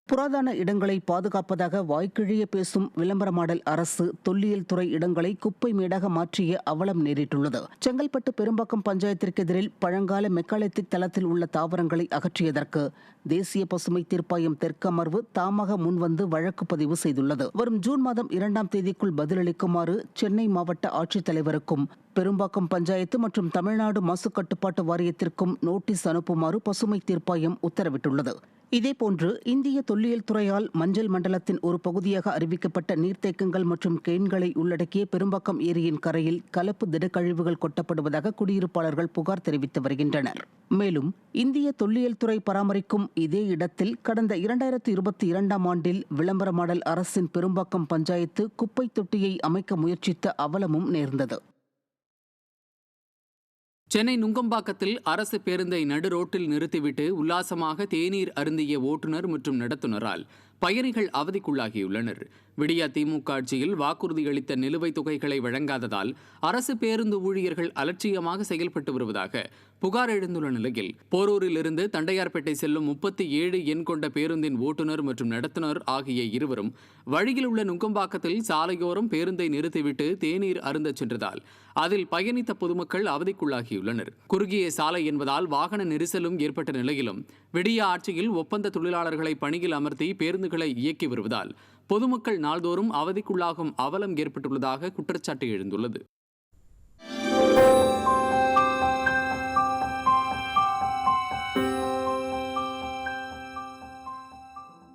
புராதன இடங்களை பாதுகாப்பதாக வாய்க்கிழிய பேசும் விளம்பரமாடல் அரசு தொல்லியல் துறை இடங்களை குப்பை மேடாக மாற்றிய அவலம் நேரிட்டுள்ளது. செங்கல்பட்டு பெரும்பாக்கம் பஞ்சாயத்திற்கு எதிரில் பழங்கால மெக்காலித்திக் தளத்தில் உள்ள தாவரங்களை அகற்றியதற்கு தேசிய பசுமை தீர்ப்பாயம் தெற்கமர்வு தாமாக முன்வந்து வழக்கு பதிவு செய்துள்ளது. வரும் ஜூன் மாதம் 2ஆம் தேதிக்குள் பதிலளிக்குமாறு சென்னை மாவட்ட ஆட்சித்தலைவருக்கும் பெரும்பாக்கம் பஞ்சாயத்து மற்றும் தமிழ்நாடு மாசு கட்டுப்பாட்டு வாரியத்திற்கும் நோட்டீஸ் அனுப்புமாறு பசுமை தீர்ப்பாயம் உத்தரவிட்டுள்ளது. இதேபோன்று இந்திய தொல்லியல் துறையால் மஞ்சள் மண்டலத்தின் ஒரு பகுதியாக அறிவிக்கப்பட்ட நீர்த்தேக்கங்கள் மற்றும் கேன்களை உள்ளடக்கிய பெரும்பாக்கம் ஏரியின் கரையில் கலப்பு திடக்கழிவுகள் கொட்டப்படுவதாக குடியிருப்பாளர்கள் புகார் தெரிவித்து வருகின்றனர். மேலும் இந்திய தொல்லியல் துறை பராமரிக்கும் இதே இடத்தில் கடந்த 2022ஆம் ஆண்டில் விளம்பரமாடல் அரசின் பெரும்பாக்கம் பஞ்சாயத்து குப்பை தொட்டியை அமைக்க முயற்சித்த அவலமும் நேர்ந்தது. சென்னை நுங்கம்பாக்கத்தில் அரசு பேருந்தை நடு ரோட்டில் நிறுத்திவிட்டு உல்லாசமாக தேநீர் அருந்திய ஓட்டுநர் மற்றும் நடத்துனரால் பயணிகள் அவதிக்குள்ளாகியுள்ளனர். விடிய திமுக ஆட்சியில் வாக்குறுதி அளித்த நிலுவைத் தொகைகளை வழங்காததால் அரசு பேருந்து ஊழியர்கள் அலட்சியமாக செயல்பட்டு வருவதாக புகார் எழுந்துள்ள நிலையில் போரூரிலிருந்து தண்டையார்பேட்டை செல்லும் 37 எண் கொண்ட பேருந்தின் ஓட்டுநர் மற்றும் நடத்துனர் ஆகிய இருவரும் வழியில் உள்ள நுங்கம்பாக்கத்தில் சாலையோரம் பேருந்தை நிறுத்திவிட்டு தேநீர் அருந்தச் சென்றதால் அதில் பயணித்த பொதுமக்கள் அவதிக்குள்ளாகியுள்ளனர். குறுகிய சாலை என்பதால் வாகன நெரிசலும் ஏற்பட்ட நிலையிலும் விடிய ஆட்சியில் ஒப்பந்த தொழிலாளர்களை பணியில் அமர்த்தி பேருந்துகளை இயக்கி வருவதால் பொதுமக்கள் நாள்தோறும் அவதிக்குள்ளாகும் அவலம் ஏற்பட்டுள்ளதாக குற்றச்சாட்டு எழுந்துள்ளது.